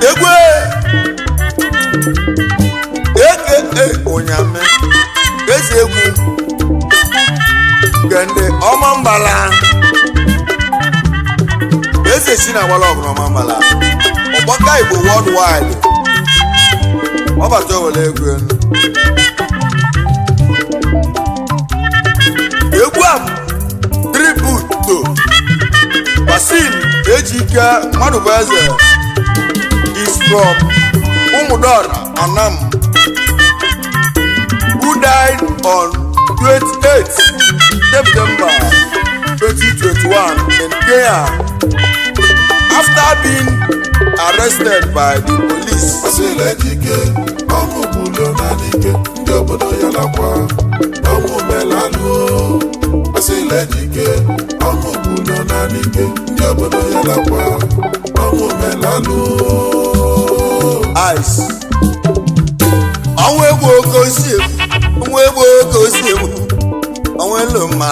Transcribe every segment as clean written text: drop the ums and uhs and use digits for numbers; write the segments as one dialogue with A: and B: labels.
A: egwu UNYAMI eze egwu gende OMAMBALA eze Chinawala ọgụrụ OMAMBALA ọgbaka Igbo worldwide ọbata owele egwu enu egwu a tribute to Basil ejike mmadụ bụ eze is from Umudora Anam, who died on 28 September 2021 in Kenya after being arrested by the police.
B: Basil ejike ọmụ bụlo na n'ike ndị obodo ya nakwa ONWU EMEGO ALU. Basil ejike ọmụ bụlo na n'ike ndị obodo ya nakwa ONWU EMEGO ALU.
A: Ice. Ọnwụ egwu oke osi egwu, ọnwụ egwu oke osi egwu, ọnwụ elu mma.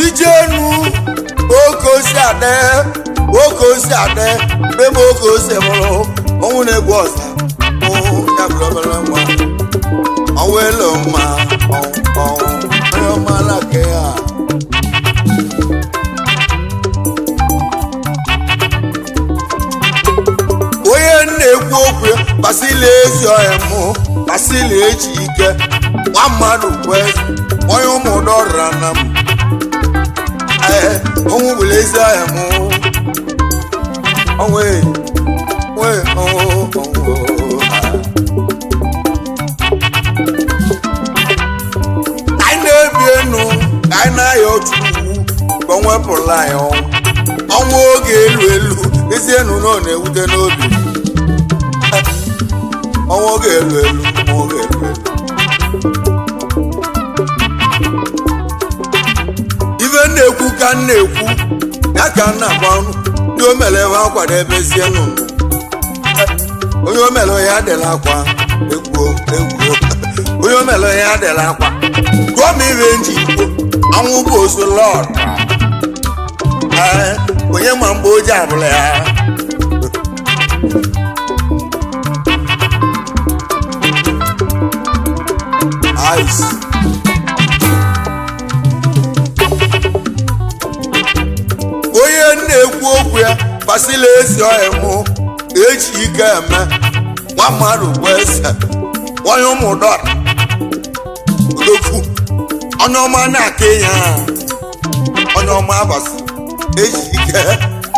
A: Ijenu oke osi ade, oke osi ade, bebe oke osi mụrụ, ọnwụ na-egwu ọsa, ya bụrụ obere nwa. Ọnwụ elu mma, onye ọma na-ake ya. Onye na-ekwu okwu Basil ezi ọhịmụ Basil ejike nwa mmadụ bụ eze onye ụmụdọrọ Anam ọnwụ bụla ezi ọhịmụ ọnwụ anyị na-ebi enu ka anyị na-aya otu ugwu ka o wepụrụla anyị ọnwụ oge elu elu ezi enu na ọ na-ewute n'obi ọnwụ oge elu elu oge elu elu ife na-ekwu ka m na-ekwu ya ka m na-agba ọnụ ndị o mere ebe akwado ebezie n'ụlọ onye o mere onye adịla akwa egwuo onye o mere onye adịla akwa gụọ m ibe nji igbo ọnwụ bụ ozu lọd onye ma mgbe o ji abụla ya ice onye na-ekwu okwu ya Basil ezi ọhịmụ eji ike eme nwa mmadụ bụ eze onye ụmụdọrọ odogwu onye ọma na-aka ya onye ọma Basil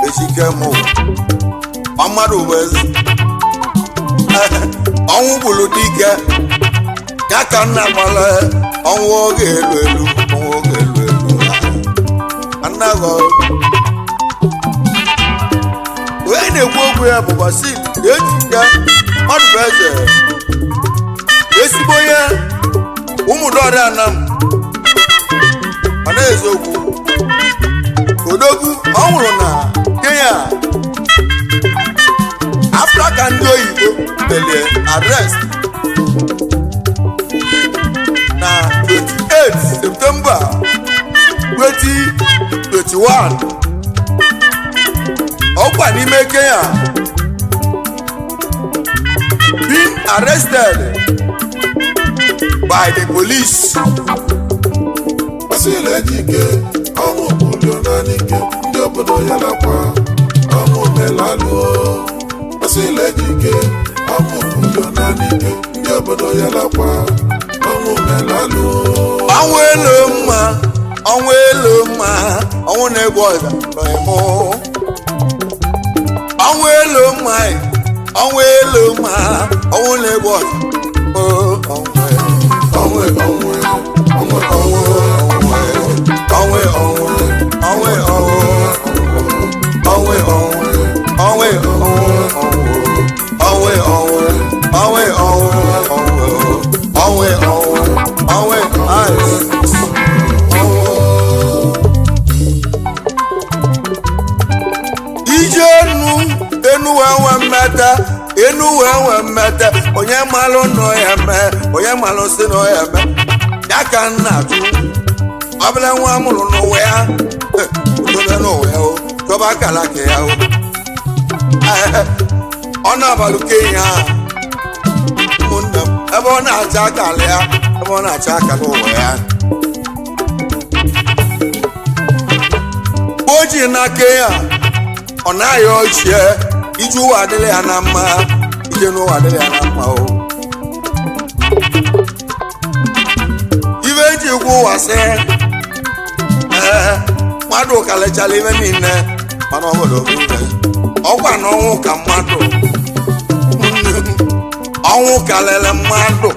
A: ejike mụ nwa mmadụ bụ eze ọnwụ gburu dike ya ka nna gbara ọnwụ oge elu elu ọnwụ oge elu elu anaghị onye na-ekwu okwu ya bụ Basil ejike mmadụ bụ eze ezigbo onye ụmụdọrọ Anam ọ na-eze okwu odogwu ọ nwụrụ na Kenya after ka ndị oyibo mere arrest na 28 September 2021 ọkwa n'ime Kenya being arrested by the police.
B: Basil ejike ọmụ bụlo na n'ike ndị obodo ya nakwa ONWU EMEGO ALU. Basil ejike ọmụ bụlo na n'ike ndị obodo ya nakwa ONWU EMEGO ALU.
A: ọnwụ elu mma ọnwụ elu mma ọnwụ na-egwu ọza ọhịmụ ọnwụ elu mma ọnwụ elu mma ọnwụ na-egwu ọza enu wee mmete onye malụ nọ ya mee onye malụ si nọ ya mee ya ka nna ajụ ọbụla nwa mụrụ n'ụwa ya no well to ba kala ke ya o ona balu Kenya munna ebona cha kala ya ebona cha kala o ya oji na Kenya ona yo che iju wa dele anama ije no wa dele anama o iwe ji ku wa se mmadụ kalechara iwe niile mana obodo ọkwa na ọnwụ ka mmadụ ọnwụ kalele mmadụ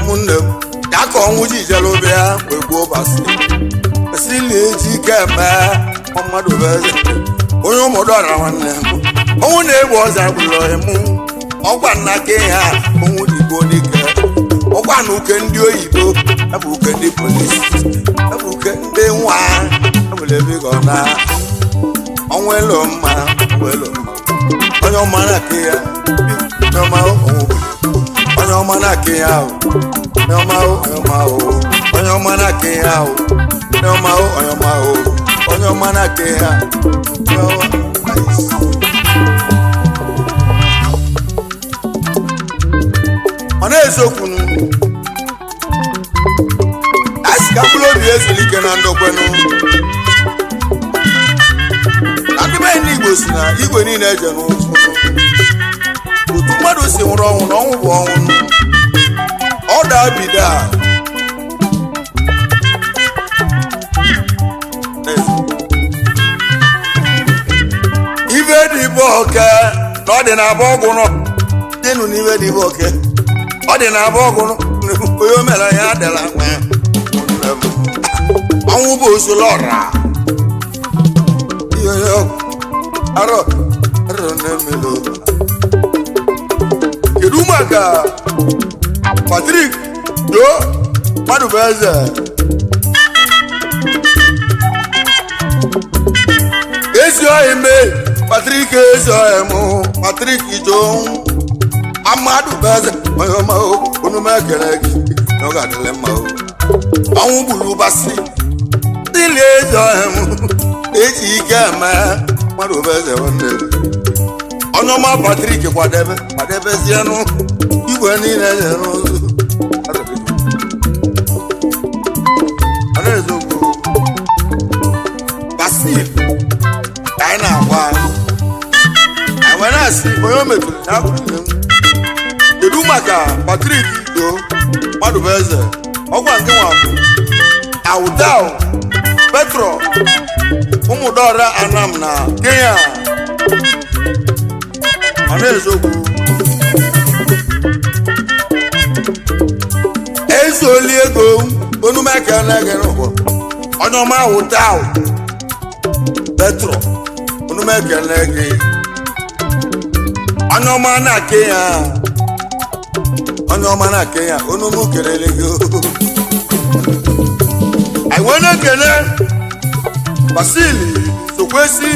A: ụmụnne m ya ka ọnwụ ji jere obe ya wee gbuo Basil ejike eme mmadụ bụ eze onye ụmụdụ ọra nwanne m ọnwụ na-egbu ọzọ agbụrụ emu ọkwa nna Kenya ọnwụ dịgbo dike ọkwa na uke ndị oyibo ebe uke ndị polisi ebuke ndị nwa ebulebe na onwelo mma onye ọma na ke ya onye ọma onye ọma na ke ya onye ọma onye ọma na ke ya onye ọma onye ọma na ke ya ọ na-ezokwu kapulo bi ezulike na ndokwenu akime ni Igbo si na igwe niile eje n'ụzọ otu mmadụ si nwụrụ ọnwụ na ọnwụ bụ ọnwụ ọ da-abida ibe dị bụ oke na ọ dị na abụ ọgwụ nọ dịnụ n'ibe dị bụ oke ọ dị na abụ ọgwụ onye o mere ya adịla nwa ya ọnwụ bụ osolọra arọ na-emelo kedu maka Patrick do mmadụ bụ eze ezi ọhịa ime Patrick ezi ọhịa mụ Patrick ijo mmadụ bụ eze onye ọma onu m ekele gị na ọ ga-adịle mma ọnwụ gburu Basil dịlị ezi ọhịa m eji ike eme mmadụ bụ eze nwanne onye ọma Patrick kwadebezienụ igwe niile nye n'ụzọ ọ na-ezokwu Basil ka anyị na-agwa anyị wee na-asị onye o metụrụ na akwụrụ kedu maka Patrick do mmadụ bụ eze ọkwa nke nwa bụ Audao Petro ụmụdọra Anam na Kenya ọ na-ezokwu ezoli ego onumeke na-ege n'ụgbọ onye ọma Audao Petro onumeke na-ege onye ọma na Kenya onye ọma na Kenya onumu kelele gị I wanna kene Basil sokwesi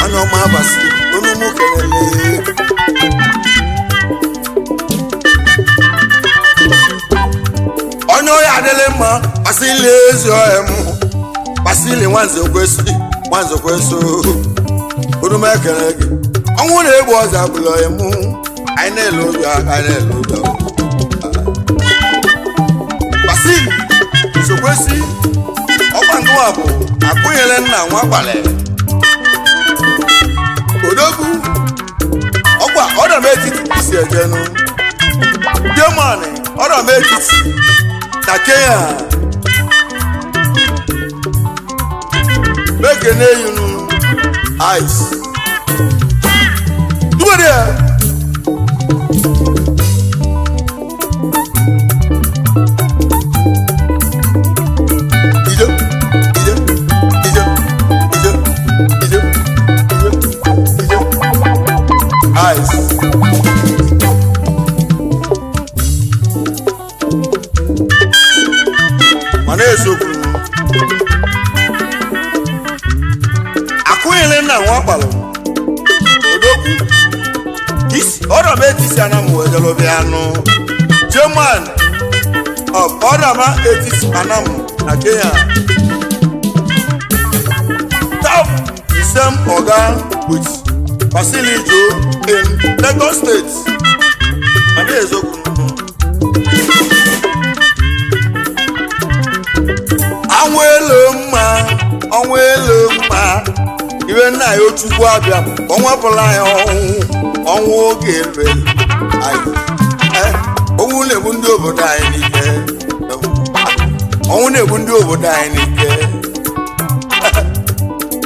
A: onye ọma Basil onumu kelele onye ọya adịlị mma Basil ezi ọhịa mụ Basil nwanze kwesi onumu ekele gị ọnwụ na-egbu ọzọ agbụrụ ọhịa mụ anyị na-ele ụjọ Basil sokwesi ọkwa ndụwa bụ akụnyere nna nwa gbalị odogwu ọkwa ọdọm etiti isi ejenu Germany ọdọm etiti na Kenya mekene yunu ice duwere ya akụnyere nna nwa kpalụ odogwu ọrọ m etisi Anam wejelobi anụ German ọrọma etisi Anam na Kenya serve the same oga with Basil in Lagos State. And there is ọnwa elu mma iwe nna ya Chukwu abịa onwepụla ya ọnwụ oge elu ọnwụ na-egbu ndị obodo anyị n'ike ọnwụ na-egbu ndị obodo anyị n'ike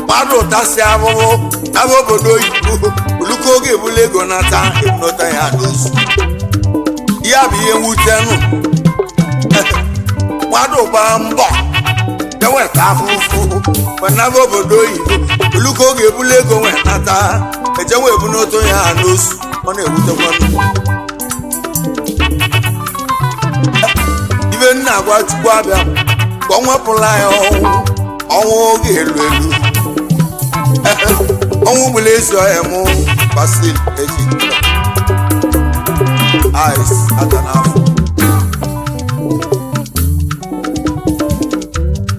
A: mmadụ ụtasị abụbụ n'aba obodo oyibo oluko oge ebula ego nata ebunota ya n'ozu ya bụ ihe mwute nụ mmadụ gbaa mbọ eweta afụfụ n'aba obodo oyibo oluko oge ebula ego nwee nata ejewe ebunota ya n'ozu ọ na-ewutekwa ibe nna agwa Chukwu abịa ka ọ nwepụla ya ọnwụ oge elu elu ọnwụ gbula ezi ọhịa mụ Basil ejike ice aka n'afọ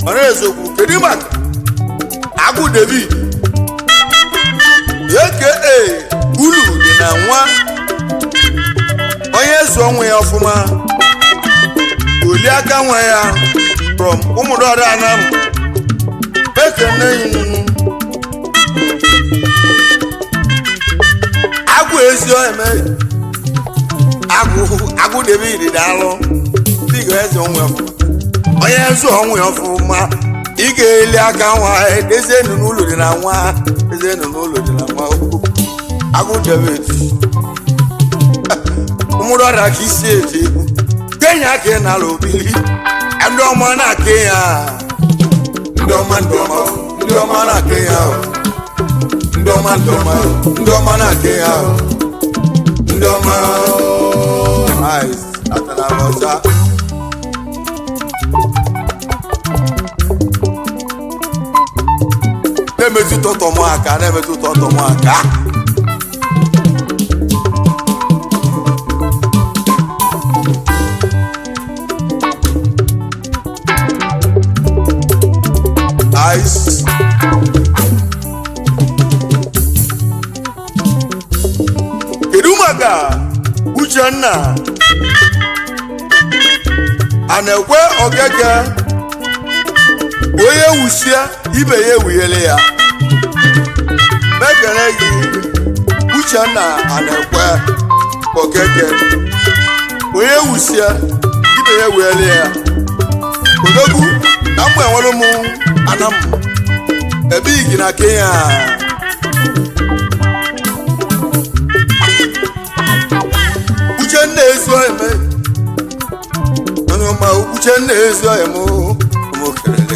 A: ọrụ eziokwu kedu maka Agụ David aka ulu dị na nwa onye ezi onwe ya ọfụma oli aka nwe ya from ụmụdọrọ Anam ekene Agụ ezi eme Agụ David daalụ dịga ezi onwe ọfụma onye ezi onwe ọfụma ị ga-eli aka nwa eze nụ n'ụlọ dị na nwa eze nụ n'ụlọ dị na nwa Agụ David ụmụdọrọ ka isi eji egwu Kenya ke na lobili ndị ọma na Kenya ndị ọma na Kenya ndị ọma na Kenya ndị ọma nice atala bosa na-emetụ tọtọ mụ aka ice kedu maka Uchenna a na-ekwe Okeke onye wusie ibe ya ewunyele ya mekere gị Uchenna a na-ekwe Okeke onye wusie ibe ya ewunyele ya odogwu na mgbe enwere m Anam ebe igi na Kenya Uchenna ezi eme ọnụma Uchenna ezi eme ụmụkerele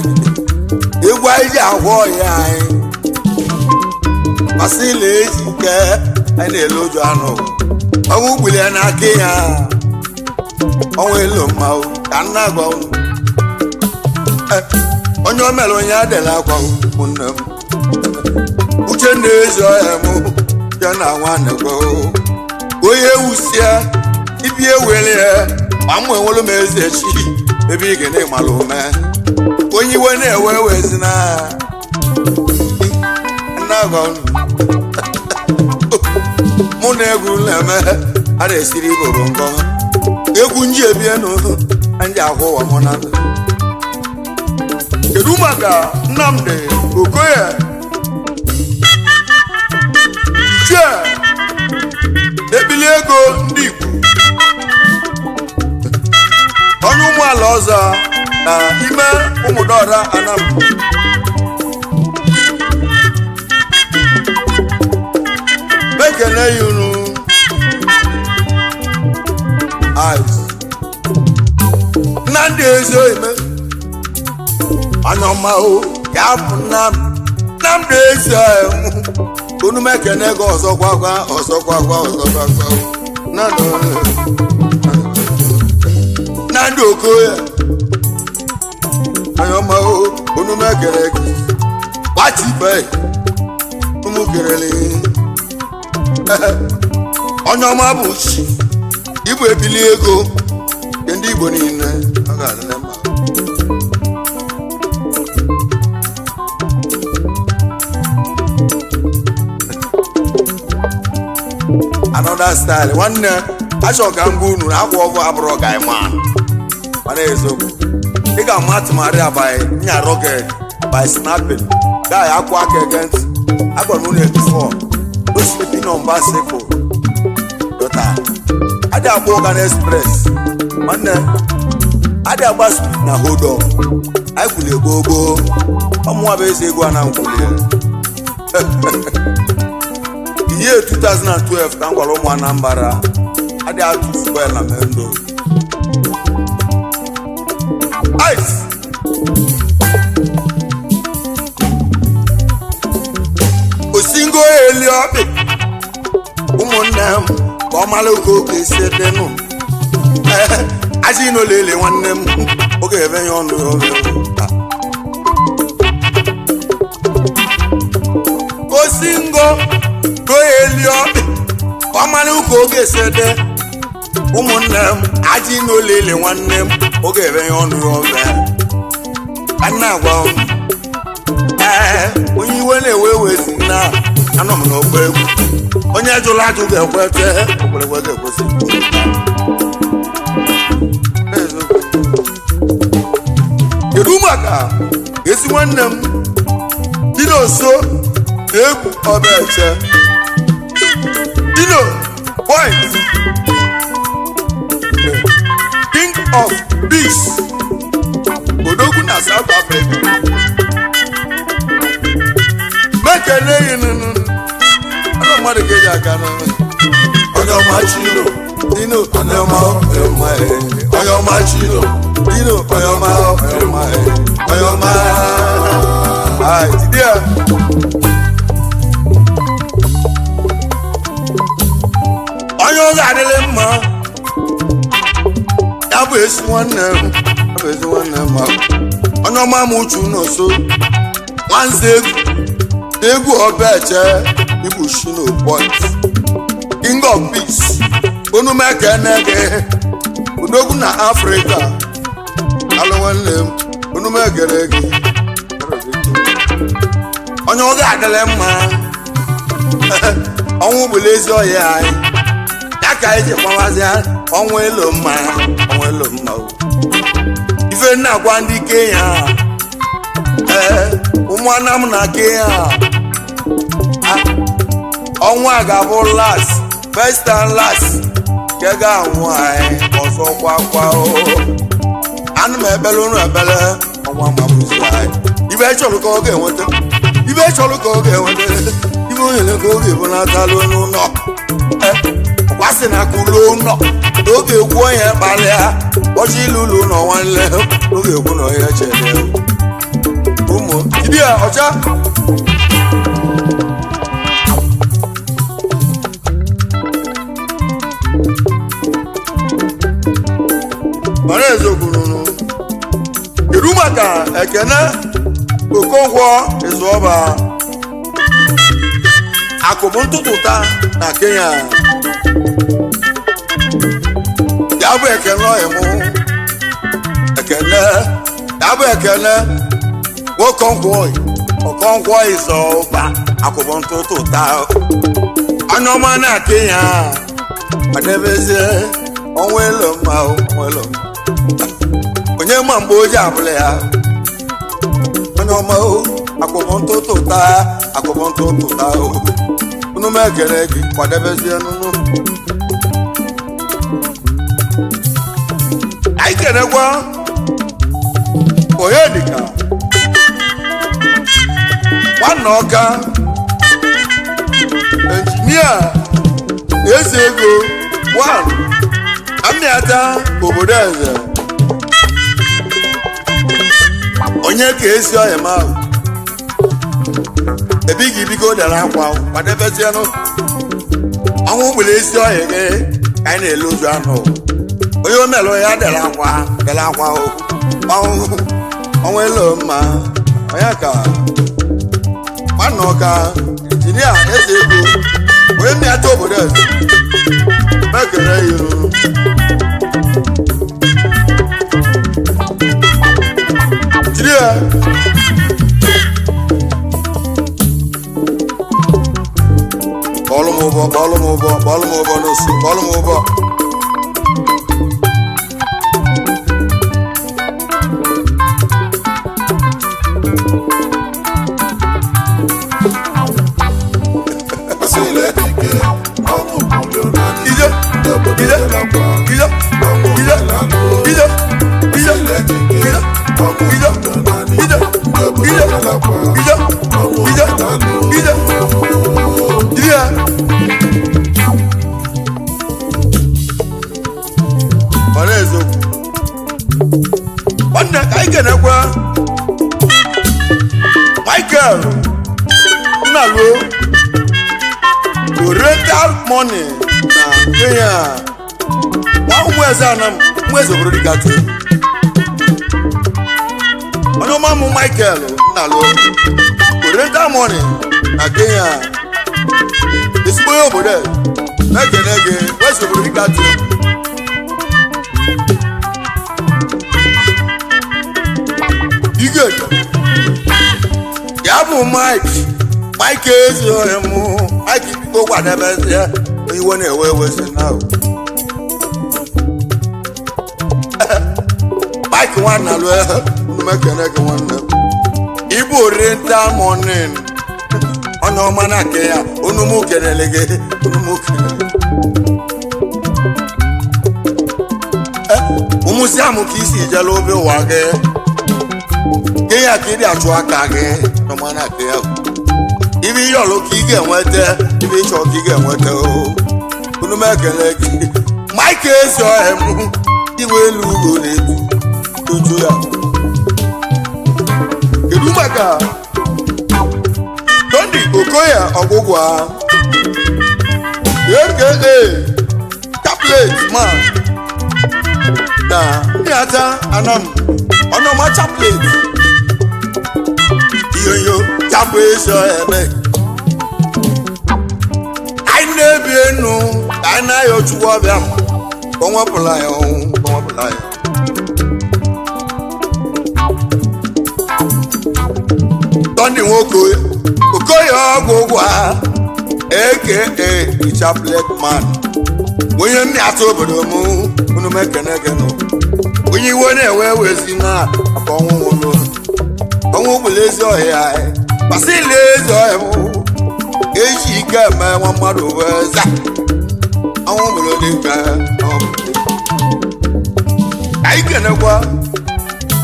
A: egwu anyị ji agwọ ya anyị Basil ejike anyị na-ele oju anụ ọnwụ gbuli ya na Kenya ọnwụ elu mma ka nna gwa onye o mere onye adịla akwa ụmụnne m Uchenna ezi ọhịa mụ ya na nwanne gwa onye wusie ibi ewere ya ma mụ enwere m eze chi ebe ị ga na-ịmala ume onye iwe na-ewe wezina nna gwa mụ na egwu na-eme a na-esiri iboro ngọ egwu nji ebie n'ụlọ ndị ahụ ụwa mụ na ndụ kedu maka Nnamdi Okoye ichie ebili ego ndị Igbo onye ụmụala ọzọ na ime ụmụdọra Anam mekene ya unu Nnamdi ezi ime Anam ya bụ Nnamdi ezi unu mekene gị ọzọ gwagwa Nnamdi Okoye Anam unu mekene gị gbatibe ụmụ kerele onye ọma bụ chi Igbo ebili ego nke ndị Igbo niile ọ ga-adịle mma another style nwanne achọ ka ngwa unu akwa ọgwụ abụrụ ga man mana eziokwu ị ga-ama atụmarị by nya rocket by snapping guy akwa aka against agwara unu before no sleeping on bicycle dota adị agba Organ Express nwanne adị agba speed na hold on anyị kwulie gbogbo ọmụnwa bụ eze egwu Anam kwulie the year 2012 ka m gwara ụmụ Anambra adị atụ fuel na mendo ice osingo eli ọkpị ụmụnne m ka ọ mara oke oke esi edenụ aji n'olele nwanne m oge ebe ya ọnụ osingo go eli ọkpị ka ọ mara oke oke esi ede ụmụnne m aji n'olele nwanne m oge ebe ya ọnụ ana agwa onye iwe na-ewe ewezi na anọ m n'ọgba egwu onye jụrụ ajụ ga-ekwete okwerekwe ga-ekwesị kedu maka ezi nwanne m dino so egwu ọbaeche dino point king of peace odogwu na South Africa mekele yinunu ana mmadụ ga-eji aka n'ọnụ
B: onye ọma chino
A: dino onye ọma
B: onye ọma chino
A: dino onye ọma onye ọma tidia onye ọ ga-adịrị mma ya bụ ezi nwanne m onye ọma m uchu n'oso nwanze egwu ọbaeche ibu shino point king of peace onumekene odogwu na Africa alụ nwanne m onumekere gị onye ọ ga-adịrị mma ọnwụ bụla ezi ọhịa anyị ya ka anyị ji gbawazi ọnwụ elo mma ife nna gwa ndị Kenya ụmụ Anam na Kenya ọnwa ga-abụ last first and last ke ga-anwụ anyị ọzọ kwa ana m ebele unu ebele ọnwa mabụzi anyị ibe chọrọ ka ọ ga-enweta ibe onyere ka ọ ga-ebunatala n'ụlọ kwasị na kwulo ụlọ n'oge ekwu onye kpalịa ọchị ilu ụlọ ụlọ nwanne n'oge ekwu na onye chere ụmụ dibịa ọcha mara ezogburu kedu maka Ekene Okonkwo Ezeọba akụbụ ntụtụta na Kenya ya bụ Ekene ọhịmụ Ekene Okonkwo Ezeọba akụbụ ntụtụta onye ọma na Kenya adebezie ọnwa elo mma onye ma mgbe o ji abụla ya onye ọma akụbụ ntụtụta unu m ekele gị kwadebezie nụnụ anyị kelekwa onye dịka nwanne Ọka injinia eze ego amịata obodo eze onye ka esi ọhịa ma ebighị bigo dara akwa kwadebezienụ ọnwụ gbere ezi ọhịa gị ka anyị na-ele ozu anụ onye omelụ ya dara akwa ọnwụ elo mma onye ka nwanne Ọka injinia eze ego onye mmịata obodo eze mekere iru jiri ya ọlụ m ụbọ n'osu bọọlụ m ụbọ
B: Basil ejike ọnwụ kwuru na
A: ije
B: ndị obodo
A: ije
B: ya lakwa
A: ije
B: ọnwụ
A: ije
B: omenala
A: ije ije
B: Basil ejike
A: ije
B: ọnwụ
A: ije
B: kwuru na ndị
A: ije
B: obodo
A: ije
B: ya lakwa
A: ije
B: ọnwụ
A: ije
B: omenala
A: ije ije ọ na-eziokwu nwanne ka anyị ga-enekwa Michael Nnaluo rental money na Kenya nwa ụmụ eze Anam ụmụ eze obodo dịka tụ onye ọma mụ Michael Nnaluo rental money na Kenya ezigbo onye obodo na-ekene gị eze obodo dịka tụ igwe ya bụ Mike ezi onye mụ Mike biko kwadebezie iwe na-ewe ewezi na Mike nwanna lụọ mekene gị nwanne ịbụ rental money onye ọma na ake ya onumu kenele gị onumu kenele ụmụzi amụ ka isi ijela obi ụwa gị Kenya ka ịdị achụ aka gị ọma na ake ya ibe ihe ọlụ ka ị ga-enweta ibe ịchọ ka ị ga-enweta onumu ekele gị Mike ezi ọhịa m iwe elu ugo na-ebu toju ya kedu maka Tony Okoye ọgwụgwa aka Chaplet man na Nyata Anam ọnọma Chaplet iyoyo chapụ eso eme anyị na-ebi enu ka anyị na-ayọ chukwu ọbịa m ka ọ nwepụla ya ọnwụ ka ọ nwepụla ya Tony nwoke Okoye ọgwụgwa aka Chaplet man onye nne atụ obodo m unu mekene gịnụ onye iwe na-ewe wezi na afọ ọnwụ nwụrụ ọnwụ gbụla ezi ọhịa Basil ezi ọhịa m eji ike eme nwa mmadụ wee za ọnwụ gbụla dịka anyị kenekwa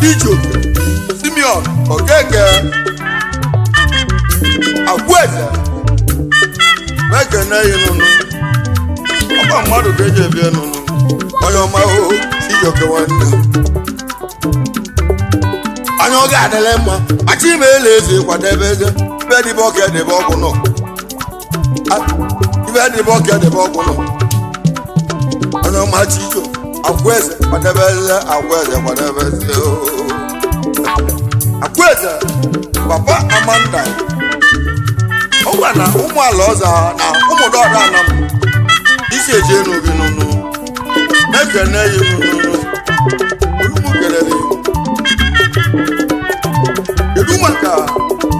A: Ijoke Simeon Okeke Agweze mekene yinụnụ ọkwa mmadụ ga-eji ebi nụnụ onye ọma o Ijoke nwanne anya ọ ga-adịle mma machi ime ele eze kwadebe eze ibe dịbe ọka edebe ọgwụ nọ ibe dịbe ọka edebe ọgwụ nọ onye ọma Chijo Agweze kwadebe eze Agweze kwadebe eze Agweze papa Amanda ọ gwa na ụmụ ala ọza na ụmụ dọọdọ Anam isi eji enu gị nụnụ ekene yi nụnụ olumu kelele kedu maka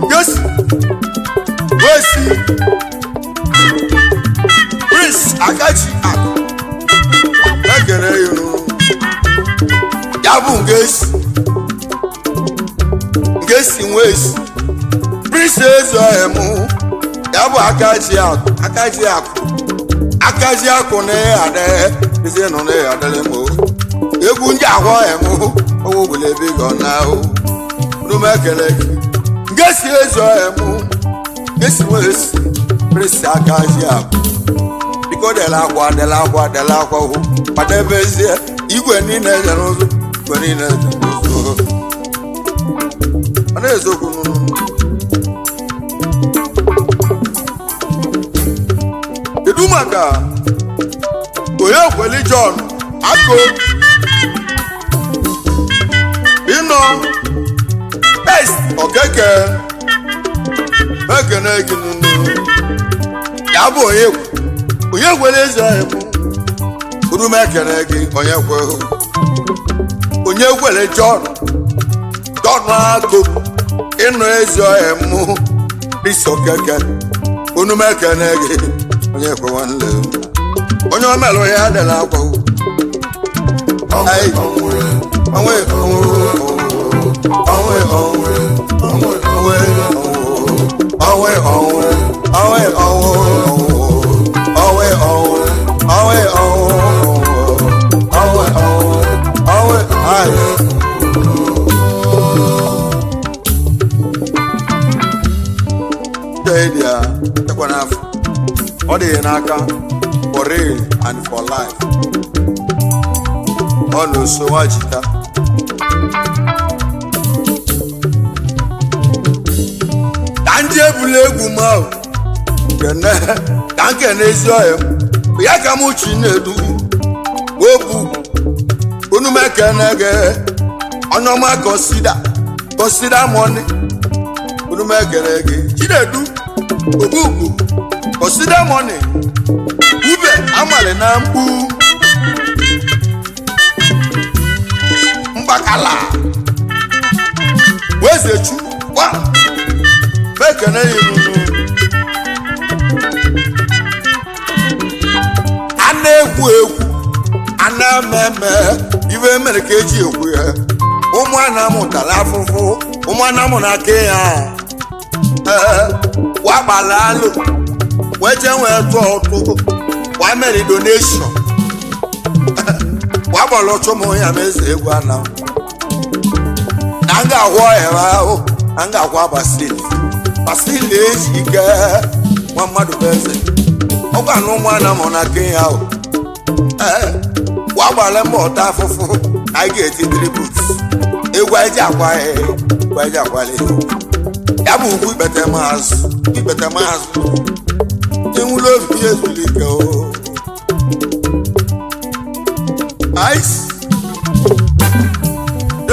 A: Gesi Wesi Prince Akachi Akụ ekene yi nụnụ ya bụ Ngesi Wesi Prince Ezoemu ya bụ Akachi Akụ na ada eze nọ na adịrị m egwu ndị ahụ emu ọnwụ gbụla ebe gị ọ na nume ekele gị Ngesi Ezoemu Ngesi Wesi Prince Akachi Akụ biko dela akwa hụ kwadebezie igwe niile eze n'ụzọ igwe niile eze n'ụzọ ọ na-ezokwu kedu maka onye kweli John Ako ịnọ Best Okeke ekene gị nụnụ ya bụ onye kweli eze ahụ uru m ekene gị onye kweli John Ako ịnọ eze ahụ Best Okeke unu m ekene gị onye kwe nwanne onye omelụ ya adịla akwa ọ dị n'aka for real and for life ọ na-eso nwajita ka ndị ebula egwu m ahụ ka nke n'ezi ọhịa ya ka m chi na-edu obu unu mekene gị onye ọma consider money unu mekene gị chinedu obubu consider money ube amale na mkpu mgbakala wezechu wa mekene yinu ana egwu ana meme iwe mere ka eji ekwu ya ụmụ ana mụtara afụfụ ụmụ ana mụ na ke ya wakpala alụ weje nwee tụ ọtụ wa mere donation wa bọlọtụ m UNYAMI EZE EGWU Anam na nga ahụ ọhịa ahụ na nga ahụ Basil ejike nwa mmadụ bụ eze ọgwa na ụmụ Anam na Kenya ahụ wa gbara mbọ ọta afụfụ na anyị ga-eti tribute egwu eji akwala ya bụ ugwu ikpete maazụ enwulo obi ezulike o ice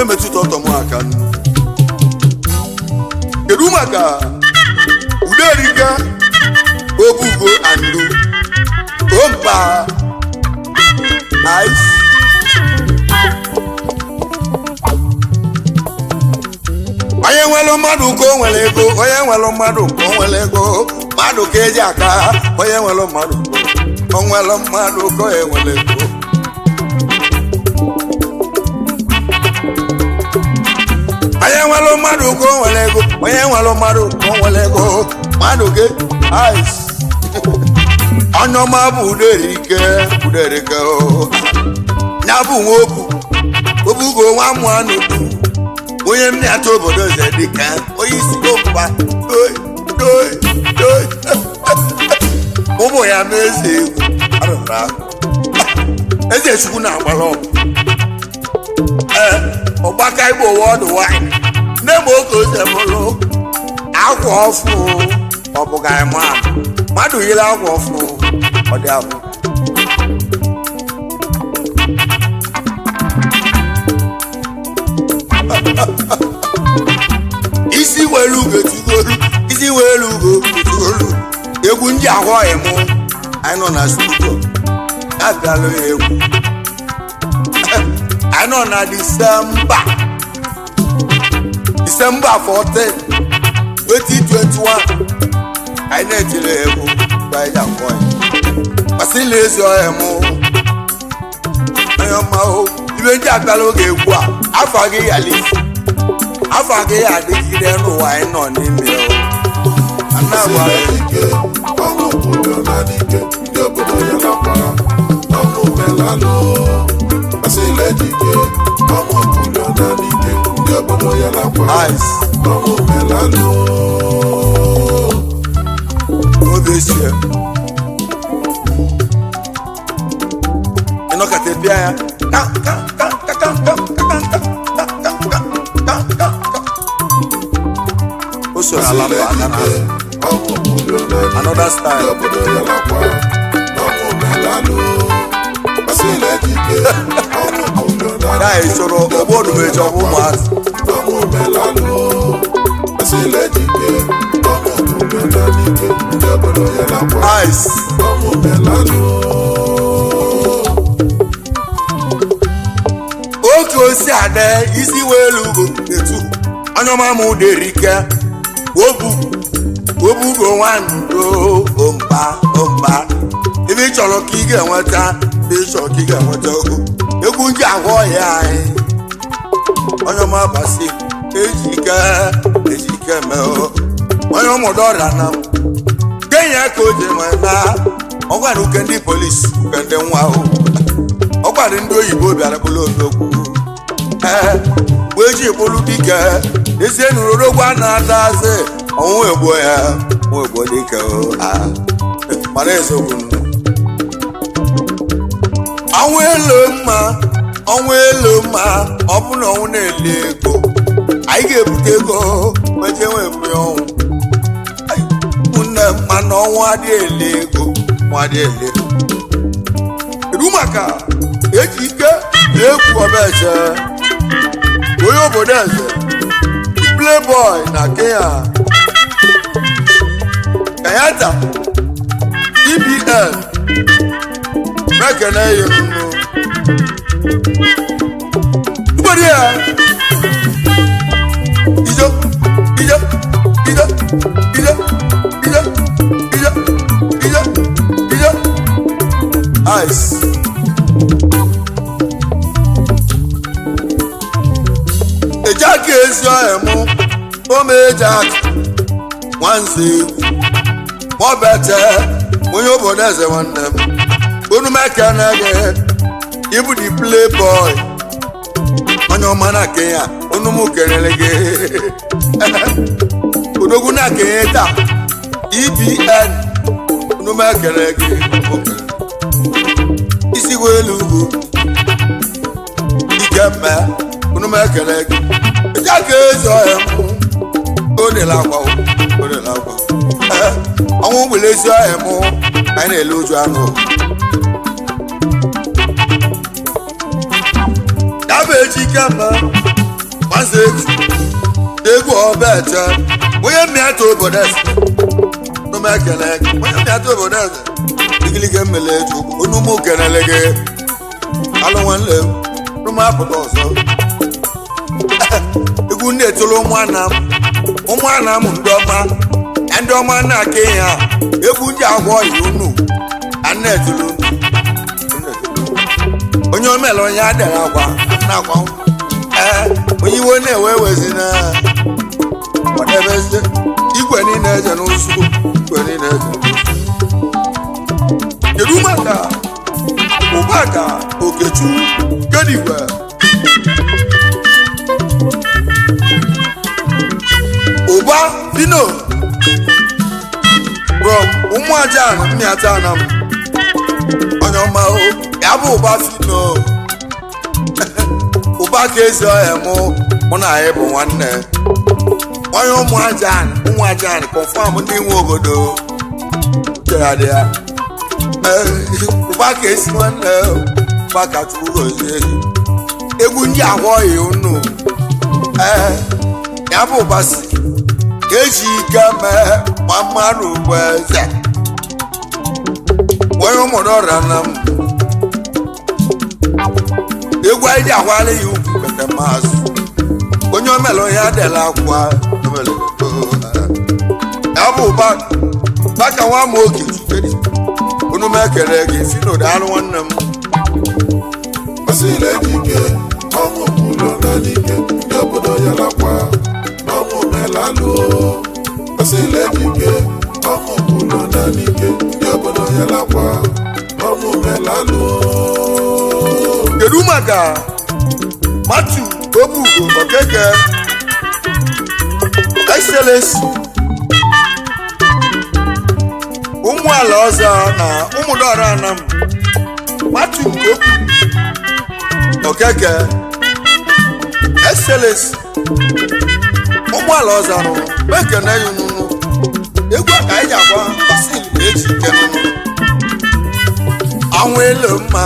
A: emetụta ọtọ m aka kedu maka uderika obugo andu ompa ice onye nwere mmadụ ka o nwere ego onye nwere mmadụ ka o nwere ego mmadụ ka eji aka onye nwere mmadụ o nwere mmadụ ka onye nwere ego onye nwere mmadụ ka o nwere ego onye nwere mmadụ ka o nwere ego mmadụ ka ice onye ọma bụ uderike ya bụ nwoke obugo nwa mụ anụ onye m na-atụ obodo eze dịka onye isi okpa ụmụ ya ma eze egwu arụra eze chukwu na-agbara ọgụ ọgbaka igbo wọdụ nwanyị nne m oge ose bụrụ akwa ọfụ ọ bụga mmadụ yiri akwa ọfụ ọ dị abụ isi welu ugo tugolu egwu ndị ahụghị mụ anyị nọ na studio abịalụ ya egwu anyị nọ na Disemba 14 2021 anyị na-etiri egwu mgbe anyị ahụghị Basil ezi ọhịa mụ onye ọma ibe ndị abịala oge egwu a afọ gị ya lisi afọ gị ya adịgide n'ụwa anyị nọ n'ime
B: ọnwụ obodo na dike ndị obodo ya nakwara ọnwụ omenala Basil ejike ọnwụ obodo na dike ndị obodo ya nakwara ọnwụ omenala
A: obesie ịnọkọta bịa ya o so na ala another style guy soro obodo meje ụmụazị ice oke osi ada isi welu ugo etu onye ọma m uderike obugo nwando ompa mba ibe chọrọ ka ị ga-enweta chọrọ ka ị ga-enweta egwu ndị ahụ ọhịa anyị onye ọma Basil ejike mee onye ọmụdụ ọrịa na kenya ka o ji nwee na ọ gwara uke ndị polisi uke ndị nwa ahụ ọ gwara ndị oyibo bịara bụrụ odogwu wee ji bụrụ dike ezie nụrụrogwu a na-adazi ọnwụ egbo ya nwa egbo dike mara eziokwu ọnwụ elu mma ọ bụ na ọnwụ na-eli ego anyị ga-ebute ego meje nwe eburi ọnwụ nne mma na ọnwụ adịghị ele ego nwadịghị ele kedu maka ejike na-egwu ọbaeze onye obodo eze playboy na Kenya Kenyatta EBL mekene ya nnu mgbori ya ijo ice ejake ezi ọhịmụ omejak nwanze mọbete onye obodo eze nwanne m onu mekene gị ịbụ the playboy onye ọma na Kenya onu m kelele gị odogwu na Kenya taa EBN onu mekele gị isi welu ugwu ike mme onu mekele gị ejake ezi ọhịmụ odela akwa ọnwụ gbele ezi ọhịmụ anyị na-ele oju anụ yabụ ejike mma mazi egwu ọbete onye mmịata obodo eze numekele gị onye mmịata obodo eze igilike mmele eju onumu kelele gị alụ nwanne numu apụta ọzọ egwu na-etolu ụmụ Anam ndị ọma na Kenya egwu ndị agwọ yi unu na-etolu onye omele onye adịghị akwa na-akwa onye iwe na-ewe wezina ọdebeze igwe niile eje n'ụsụ kedu maka ụbaka okechu kedigwe ụba dino from ụmụaja mmịata Anam onye ọma ya bụ ụba fino ụba ka ezi ọhịa mụ na anyị bụ nwanne onye ụmụaja confirm ndị nwe obodo dị ya ụba ka esi nwanne ụba ka chukwu gozie egwu ndị ahụọghị unu ya bụ ụba si eji ike mee ma mmadụ bụ eze onye ụmụrụ ọrịa na m egwu anyị dị agwala ya ugwu kete maazị onye omele onye adịla akwa ya bụ baka nwa m oge unu m ekele gị si n'ụdalụ nwanne m
B: Basil ejike ọnwụ kwụrụ na dike ndị obodo ya lakwa n'ọnwụ mere alụ Basil ejike ọnwụ kwụrụ na dike ndị obodo ya lakwa n'ọnwụ mere alụ
A: kedu maka Matthew Obugo Okeke Excellence ụmụ ala ọzọ na ụmụdọrọ Anam Matthew Obugo Okeke Excellence ụmụ ala ọzọ nụ bekene ya nụnụ egwu a ka anyị ji agwa Basil ejike nụnụ ọnwụ elu mma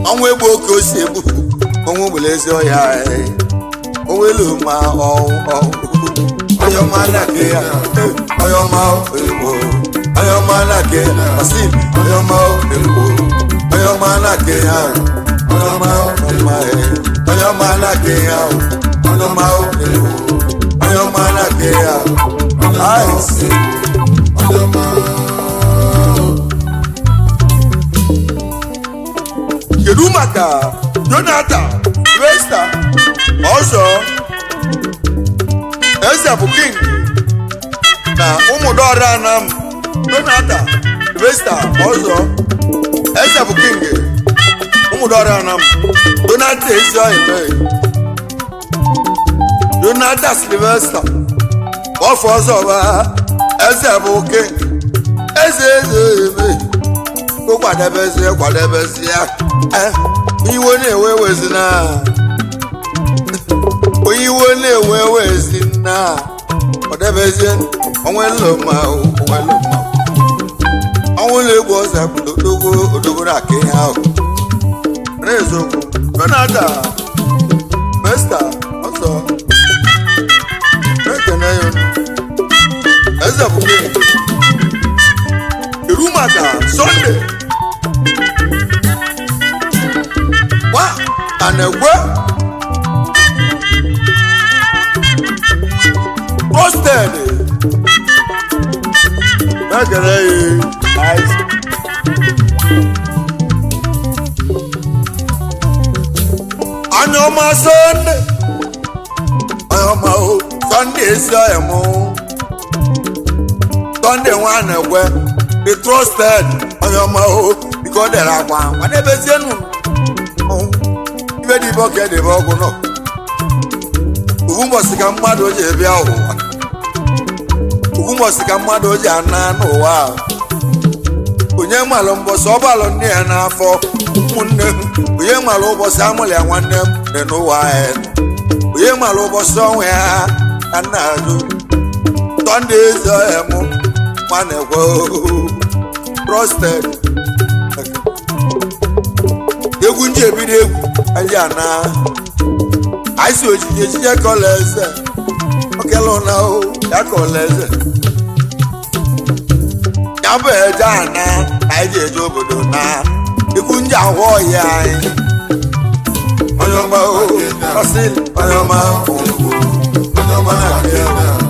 A: ọnwụ egbu oke osi egbu ọnwụ gbele ezi ọhịa ọnwụ elu mma onye ọma na-ake ya onye ọma egbo onye ọma na-ake Basil onye ọma egbo onye ọma na-ake ya onye ọma onye ọma na-ake ya onye ọma egbo onye ọma na-ake ya
B: onye ọma
A: ọzọ eze bụ king na ụmụdọrọ Anam Donata Vesta ọzọ eze bụ king ụmụdọrọ Anam Donata ezi ọhịa Donata Sylvester ọfọ ọzọ ba eze bụ king eze eme kwadebezi ya iwe na-ewe wezina onye iwe na-ewe wezina kwadebezie onwe nloma ọnwụ na-egbu ọzọ odogo na aka ihe ahụ n'eziokwu Donata Vesta ọzọ ekene ya eze bụ iru maka Sunday wa anegwe posted megere nice anyoma Sunday anyoma o Sunday esi ayemo Sunday wa anegwe the trusted anyoma o because there are one wadebezienu ibe dị ibe ọka edebe ọgwụ nọ ugwumbosi ka mmadụ o ji ebịa ụwa ugwumbosi ka mmadụ o ji ana n'ụwa onye malụ mbọsị ọbalụ nne ya n'afọ ụmụnne m onye malụ ụbọchị amụlị ya nwanne m dị n'ụwa anyị onye malụ ụbọchị ọnwa ya ka nna azụ Sunday ezi ọhịa mụ nwanne gwo trusted egwu ndị ebido egwu aja na aisi ojije kọla eze okele na o ya kọla eze ya bụ eje ana anyị ji eje obodo na egwu ndị ahụ ọhịa anyị onye ọma o Basil onye ọma na